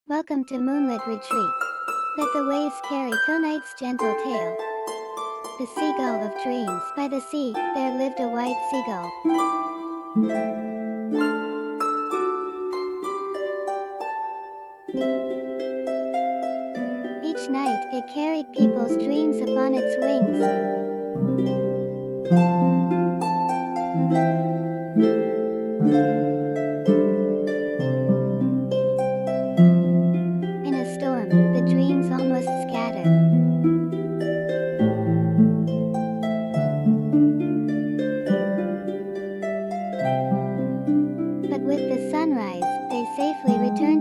Welcome to Moonlit Retreat. Let the waves carry tonight's gentle tale. The Seagull of Dreams. By the sea, there lived a white seagull. Each night, it carried people's dreams upon its wings. In a storm, the dreams almost scattered. But with the sunrise, they safely returned